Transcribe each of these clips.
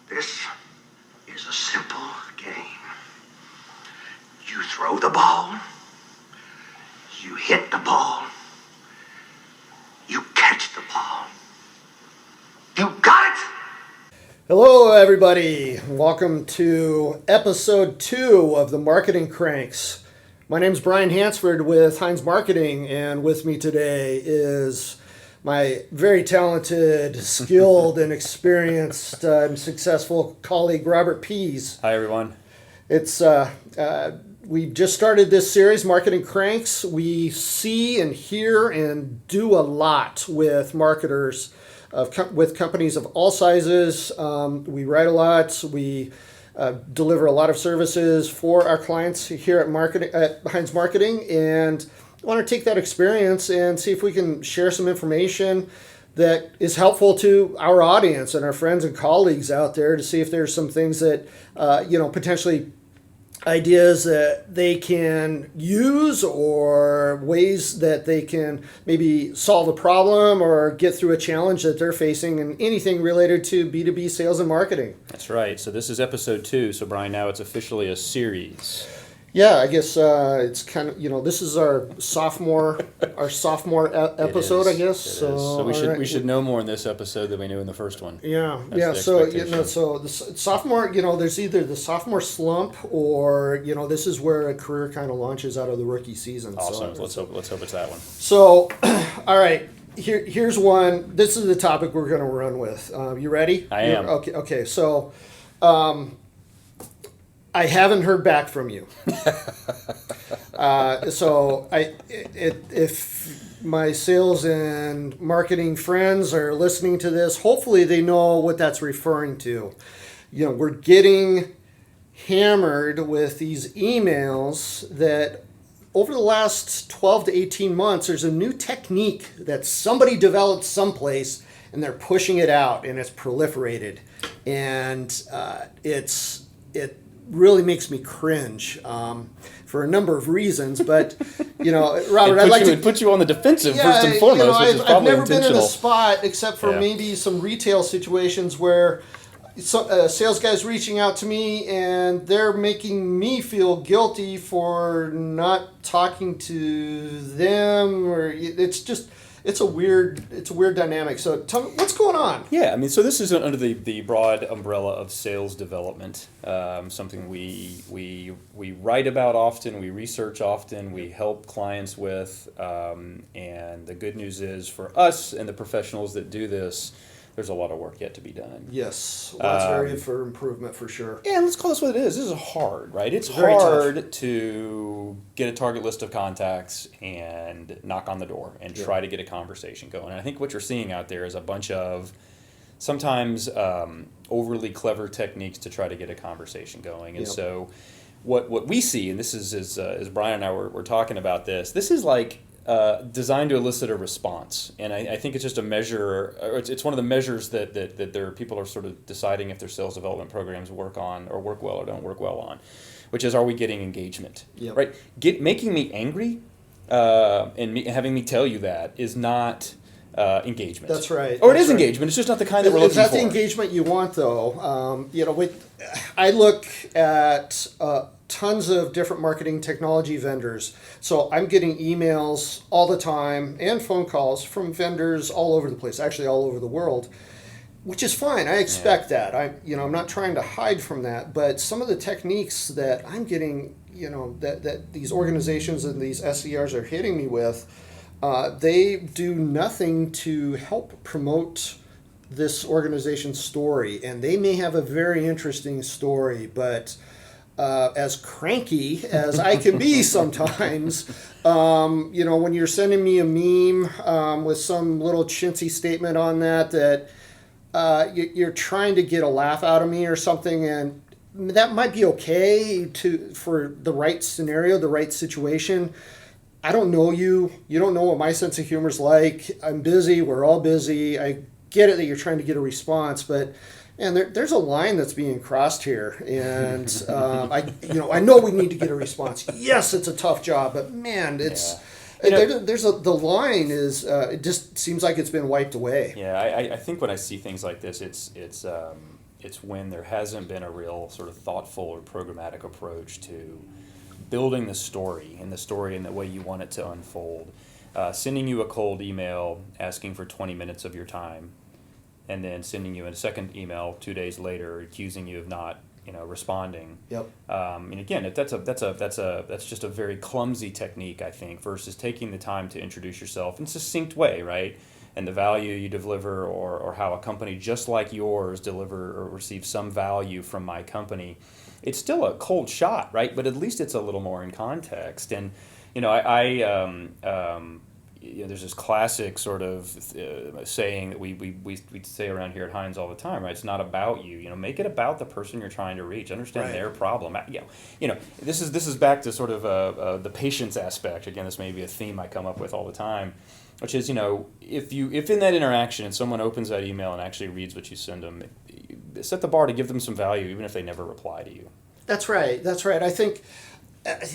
This is a simple game. You throw the ball, you hit the ball, you catch the ball. You got it? Hello, everybody. Welcome to episode 2 of the Marketing Cranks. My name is Brian Hansford with Heinz Marketing, and with me today is my very talented, skilled, and experienced and successful colleague, Robert Pease. Hi, everyone. It's we just started this series, Marketing Cranks. We see and hear and do a lot with marketers, with companies of all sizes. We write a lot. We deliver a lot of services for our clients here at Heinz Marketing, and I want to take that experience and see if we can share some information that is helpful to our audience and our friends and colleagues out there, to see if there's some things that potentially ideas that they can use, or ways that they can maybe solve a problem or get through a challenge that they're facing, and anything related to B2B sales and marketing. That's right. So this is episode 2. So Brian, now it's officially a series. Yeah, I guess it's kind of, this is our sophomore episode, I guess. So we should know more in this episode than we knew in the first one. Yeah, That's So the sophomore, there's either the sophomore slump, or this is where a career kind of launches out of the rookie season. Awesome. Let's hope it's that one. So, all right. Here's one. This is the topic we're going to run with. You ready? I am. Okay. So, I haven't heard back from you. If my sales and marketing friends are listening to this, hopefully they know what that's referring to. We're getting hammered with these emails that over the last 12 to 18 months, there's a new technique that somebody developed someplace, and they're pushing it out, and it's proliferated. And it really makes me cringe for a number of reasons. But, Robert, I'd like to put you on the defensive first and foremost, which is probably I've never intentional. been in a spot, except for maybe some retail situations, where a sales guy's reaching out to me and they're making me feel guilty for not talking to them, or it's a weird dynamic. So tell me, what's going on? Yeah, so this is under the broad umbrella of sales development, something we write about often, we research often, we help clients with, and the good news is, for us and the professionals that do this, there's a lot of work yet to be done. Yes, lots of area for improvement, for sure. Yeah, let's call this what it is. This is hard, right? It's very hard tough to get a target list of contacts and knock on the door and try to get a conversation going. And I think what you're seeing out there is a bunch of sometimes overly clever techniques to try to get a conversation going. And so what we see, and this is as Brian and I were talking about this is like designed to elicit a response, and I think it's just a measure. Or it's one of the measures that there people are sort of deciding if their sales development programs work well or don't work well on, which is, are we getting engagement? Right? Making me angry and having me tell you that is not engagement. That's right. Or it is engagement. It's just not the kind that we're looking for. Is that the engagement you want, though? I look at tons of different marketing technology vendors. So I'm getting emails all the time and phone calls from vendors all over the place, actually all over the world, which is fine. I expect that. I'm not trying to hide from that. But some of the techniques that I'm getting, that these organizations and these SDRs are hitting me with, they do nothing to help promote this organization's story. And they may have a very interesting story, but as cranky as I can be sometimes, when you're sending me a meme with some little chintzy statement on that you're trying to get a laugh out of me or something, and that might be okay for the right scenario, the right situation. I don't know you. You don't know what my sense of humor is like. I'm busy. We're all busy. I get it that you're trying to get a response, but there's a line that's being crossed here, and I know we need to get a response. Yes, it's a tough job, but man, it's the line is it just seems like it's been wiped away. Yeah, I think when I see things like this, it's It's when there hasn't been a real sort of thoughtful or programmatic approach to building the story and the way you want it to unfold. Sending you a cold email asking for 20 minutes of your time, and then sending you a second email 2 days later accusing you of not, responding. Yep. And again, that's just a very clumsy technique, I think, versus taking the time to introduce yourself in a succinct way, right? And the value you deliver, or how a company just like yours deliver or receive some value from my company. It's still a cold shot, right? But at least it's a little more in context. And there's this classic sort of saying that we say around here at Heinz all the time, right? It's not about you. Make it about the person you're trying to reach. Understand their problem. This is back to sort of the patience aspect. Again, this may be a theme I come up with all the time, which is, if in that interaction and someone opens that email and actually reads what you send them, set the bar to give them some value, even if they never reply to you. That's right. I think,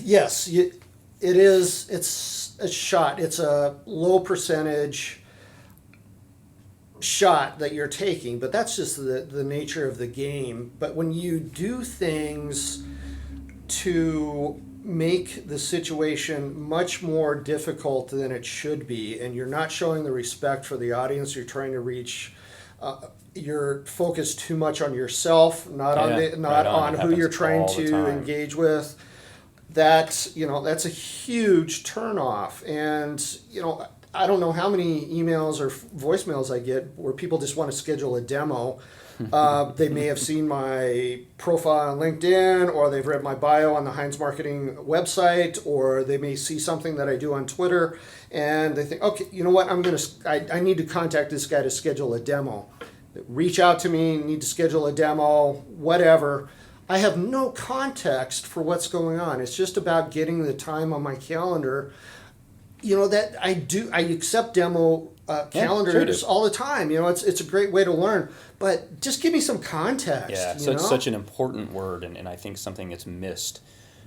yes, it is. It's a shot. It's a low percentage shot that you're taking, but that's just the nature of the game. But when you do things to make the situation much more difficult than it should be, and you're not showing the respect for the audience you're trying to reach, you're focused too much on yourself, not on who you're trying to engage with. That's a huge turnoff. And I don't know how many emails or voicemails I get where people just want to schedule a demo. They may have seen my profile on LinkedIn, or they've read my bio on the Heinz Marketing website, or they may see something that I do on Twitter, and they think, okay, you know what, I need to contact this guy to schedule a demo. Reach out to me, need to schedule a demo, whatever. I have no context for what's going on. It's just about getting the time on my calendar. That I accept demo calendars all the time. It's a great way to learn, but just give me some context. Yeah, so it's such an important word, and I think something that's missed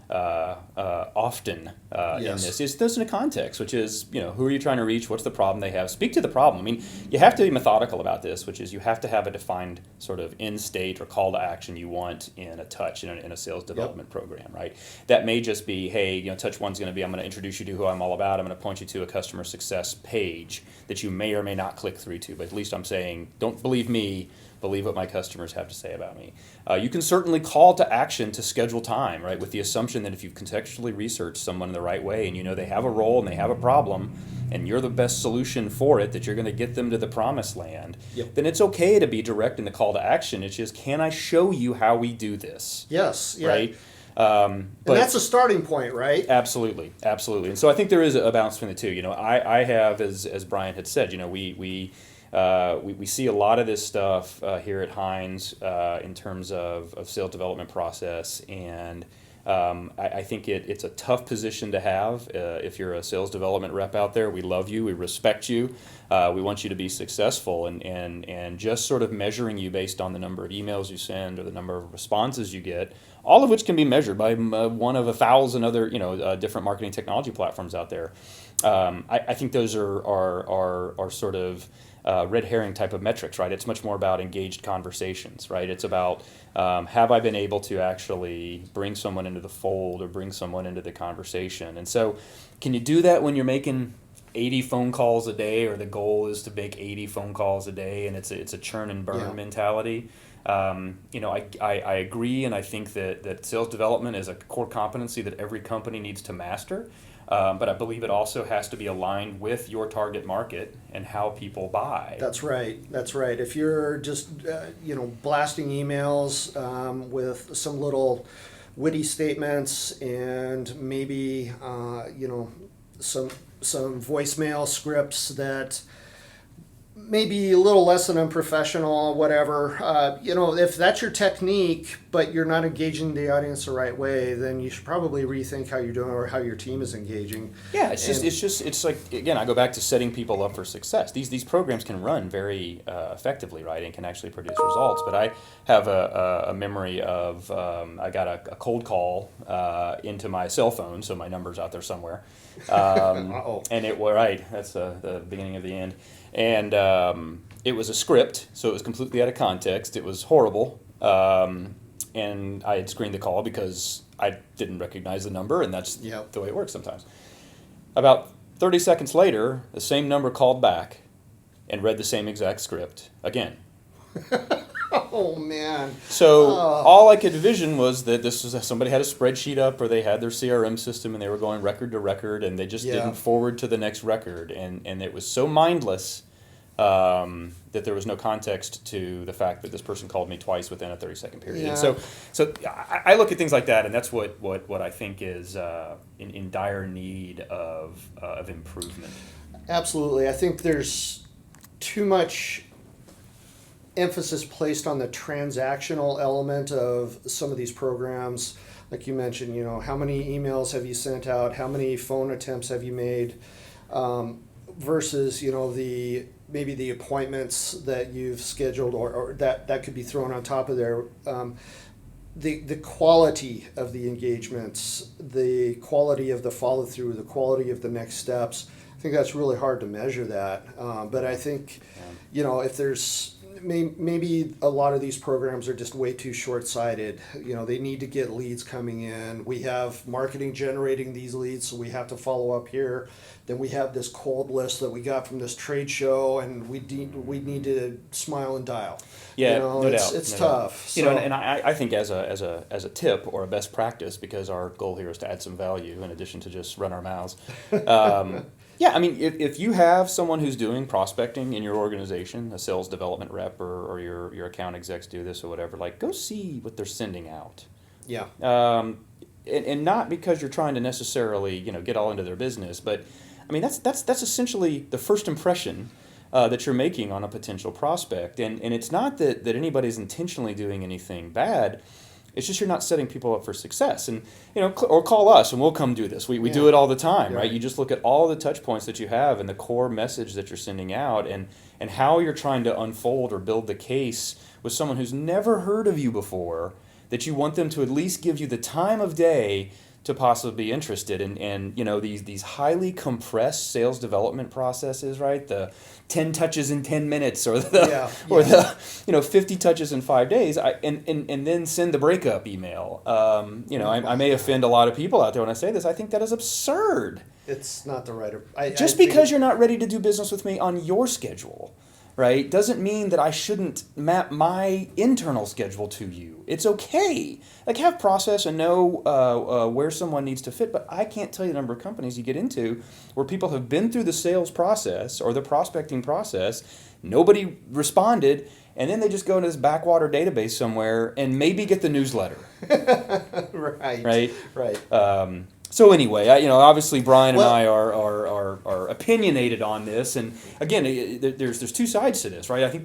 often in this is those in a context, which is, who are you trying to reach? What's the problem they have? Speak to the problem. I mean, you have to be methodical about this, which is you have to have a defined sort of end state or call to action you want in a touch, in a sales development program, right? That may just be, hey, touch one's going to be, I'm going to introduce you to who I'm all about. I'm going to point you to a customer success page that you may or may not click through to, but at least I'm saying, don't believe me, believe what my customers have to say about me. You can certainly call to action to schedule time, right, with the assumption that if you've contextually researched someone in the right way and they have a role and they have a problem and you're the best solution for it, that you're going to get them to the promised land, then it's okay to be direct in the call to action. It's just, can I show you how we do this? Yes. Yeah. Right? But that's a starting point, right? Absolutely. And so I think there is a balance between the two. I have, as Brian had said, we see a lot of this stuff here at Heinz in terms of sales development process, and I think it's a tough position to have if you're a sales development rep out there. We love you, we respect you, we want you to be successful, and just sort of measuring you based on the number of emails you send or the number of responses you get, all of which can be measured by one of 1,000 other different marketing technology platforms out there. I think those are sort of red herring type of metrics, right? It's much more about engaged conversations, right? It's about have I been able to actually bring someone into the fold or bring someone into the conversation? And so can you do that when you're making 80 phone calls a day, or the goal is to make 80 phone calls a day and it's a churn and burn mentality? I agree, and I think that sales development is a core competency that every company needs to master. But I believe it also has to be aligned with your target market and how people buy. That's right. If you're just blasting emails with some little witty statements and maybe some voicemail scripts that maybe a little less than unprofessional, whatever. If that's your technique, but you're not engaging the audience the right way, then you should probably rethink how you're doing or how your team is engaging. Yeah, it's like, again, I go back to setting people up for success. These programs can run very effectively, right, and can actually produce results. But I have a memory of I got a cold call into my cell phone, so my number's out there somewhere. And it was right. That's the beginning of the end. And it was a script, so it was completely out of context. It was horrible. and I had screened the call because I didn't recognize the number, and that's Yep. the way it works sometimes. About 30 seconds later, the same number called back and read the same exact script again. Oh man. So Oh. all I could envision was that this was somebody had a spreadsheet up, or they had their CRM system and they were going record to record, and they just Yeah. didn't forward to the next record, and it was so mindless that there was no context to the fact that this person called me twice within a 30-second period. Yeah. And so I look at things like that, and that's what I think is in dire need of improvement. Absolutely. I think there's too much emphasis placed on the transactional element of some of these programs. Like you mentioned, how many emails have you sent out? How many phone attempts have you made? Versus, maybe the appointments that you've scheduled, or that could be thrown on top of there. The quality of the engagements, the quality of the follow through, the quality of the next steps. I think that's really hard to measure that. But I think, if there's maybe a lot of these programs are just way too short-sighted. They need to get leads coming in. We have marketing generating these leads, so we have to follow up here. Then we have this cold list that we got from this trade show, and we need to smile and dial. Yeah, no doubt. It's no tough. Doubt. So, And I think as a tip or a best practice, because our goal here is to add some value in addition to just run our mouths. Yeah, I mean, if you have someone who's doing prospecting in your organization, a sales development rep or your account execs do this or whatever, like, go see what they're sending out. yeah. And not because you're trying to necessarily, get all into their business, but I mean, that's essentially the first impression that you're making on a potential prospect. And it's not that anybody's intentionally doing anything bad. It's just you're not setting people up for success. And, or call us and we'll come do this. We do it all the time, right? You just look at all the touch points that you have and the core message that you're sending out, and how you're trying to unfold or build the case with someone who's never heard of you before, that you want them to at least give you the time of day to possibly be interested in these highly compressed sales development processes, right? The 10 touches in 10 minutes, or the 50 touches in 5 days, and then send the breakup email. I may offend a lot of people out there when I say this. I think that is absurd. It's not the right. Just because you're not ready to do business with me on your schedule, right, doesn't mean that I shouldn't map my internal schedule to you. It's okay. Like, have process and know where someone needs to fit, but I can't tell you the number of companies you get into where people have been through the sales process or the prospecting process, nobody responded, and then they just go into this backwater database somewhere and maybe get the newsletter. Right. So anyway, obviously Brian and I are opinionated on this, and again, there's two sides to this, right? I think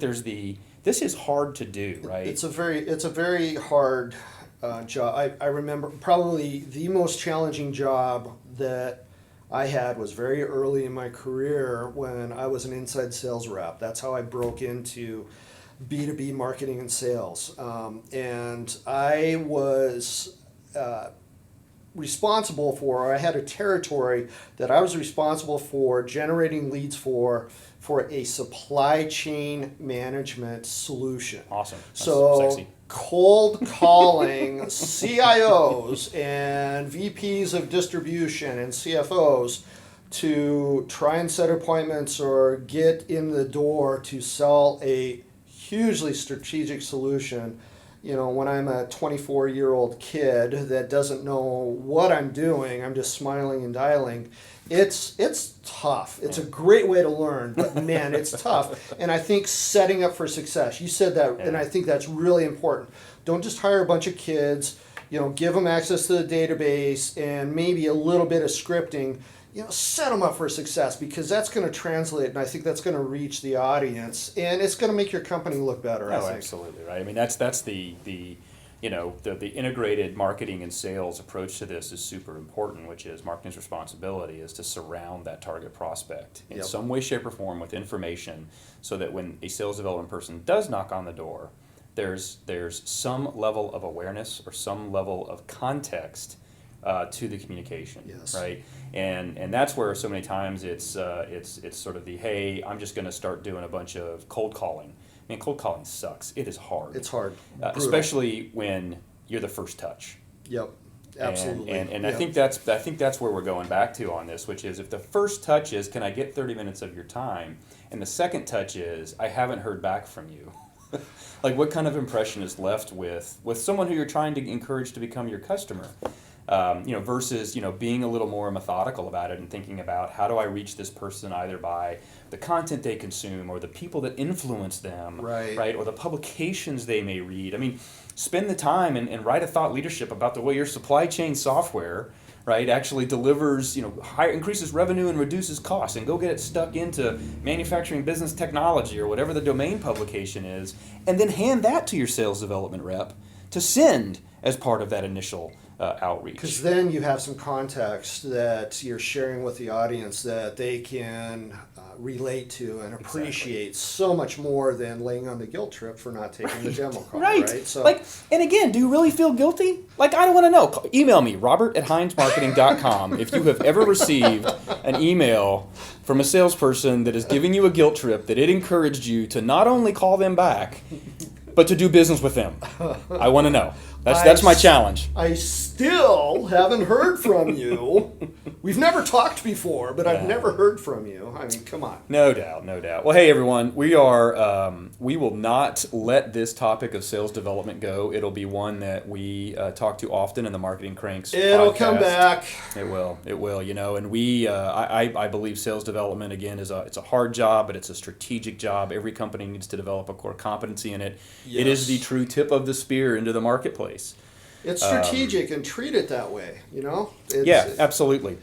this is hard to do, right? It's a very hard job. I remember probably the most challenging job that I had was very early in my career when I was an inside sales rep. That's how I broke into B2B marketing and sales, and I was responsible for, or I had a territory that I was responsible for generating leads for a supply chain management solution. Awesome. That's so sexy. Cold calling CIOs and VPs of distribution and CFOs to try and set appointments or get in the door to sell a hugely strategic solution. When I'm a 24-year-old kid that doesn't know what I'm doing, I'm just smiling and dialing. It's tough. It's a great way to learn, but man, it's tough. And I think setting up for success, you said that, and I think that's really important. Don't just hire a bunch of kids, give them access to the database and maybe a little bit of scripting. Set them up for success, because that's going to translate, and I think that's going to reach the audience, and it's going to make your company look better. I think. Absolutely, right. I mean, that's the integrated marketing and sales approach to this is super important, which is marketing's responsibility is to surround that target prospect in some way, shape, or form with information, so that when a sales development person does knock on the door, there's some level of awareness or some level of context to the communication, right? And that's where so many times it's sort of the, hey, I'm just going to start doing a bunch of cold calling. Man, cold calling sucks. It is hard. It's hard. Especially when you're the first touch. Yep. Absolutely. And yep. I think that's where we're going back to on this, which is if the first touch is, can I get 30 minutes of your time? And the second touch is, I haven't heard back from you. Like, what kind of impression is left with someone who you're trying to encourage to become your customer? Versus, being a little more methodical about it and thinking about how do I reach this person either by the content they consume or the people that influence them, right? Or the publications they may read. I mean, spend the time and write a thought leadership about the way your supply chain software, right, actually delivers, increases revenue and reduces costs, and go get it stuck into manufacturing business technology or whatever the domain publication is, and then hand that to your sales development rep to send as part of that initial outreach. Because then you have some context that you're sharing with the audience that they can relate to and appreciate so much more than laying on the guilt trip for not taking the demo call. Right. So, and again, do you really feel guilty? Like, I don't want to know. Email me, robert@hindsmarketing.com, if you have ever received an email from a salesperson that is giving you a guilt trip, that it encouraged you to not only call them back, but to do business with them. I want to know. That's my challenge. I still haven't heard from you. We've never talked before, but I've never heard from you. I mean, come on. No doubt. Well, hey everyone, we will not let this topic of sales development go. It'll be one that we talk to often in the Marketing Cranks It'll podcast. come back. It will. And we, I believe sales development, again, it's a hard job, but it's a strategic job. Every company needs to develop a core competency in it. Yes. It is the true tip of the spear into the marketplace. It's strategic and treat it that way, Absolutely.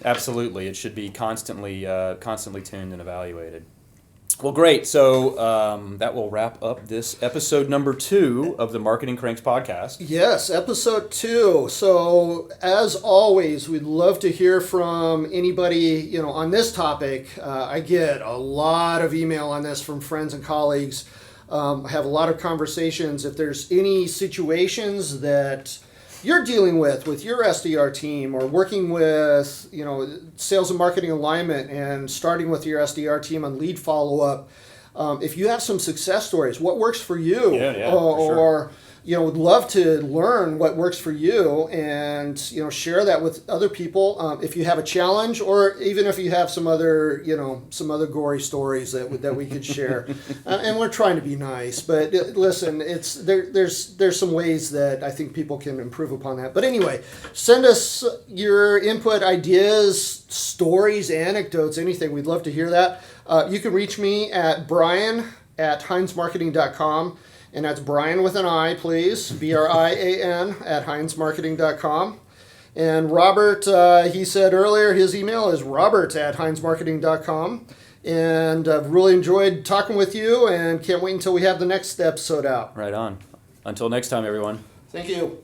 It should be constantly tuned and evaluated. Well, great. So that will wrap up this episode number 2 of the Marketing Cranks podcast. Yes, episode 2. So as always, we'd love to hear from anybody, on this topic. I get a lot of email on this from friends and colleagues. I have a lot of conversations. If there's any situations that you're dealing with your SDR team, or working with, sales and marketing alignment and starting with your SDR team on lead follow-up, if you have some success stories, what works for you? For sure. Would love to learn what works for you and, share that with other people. If you have a challenge, or even if you have some other gory stories that we could share. And we're trying to be nice, but listen, there's some ways that I think people can improve upon that. But anyway, send us your input, ideas, stories, anecdotes, anything. We'd love to hear that. You can reach me at brian@hindsmarketing.com. And that's Brian with an I, please. BRIAN @hindsmarketing.com. And Robert, he said earlier, his email is robert@hindsmarketing.com. And I've really enjoyed talking with you and can't wait until we have the next episode out. Right on. Until next time, everyone. Thank you.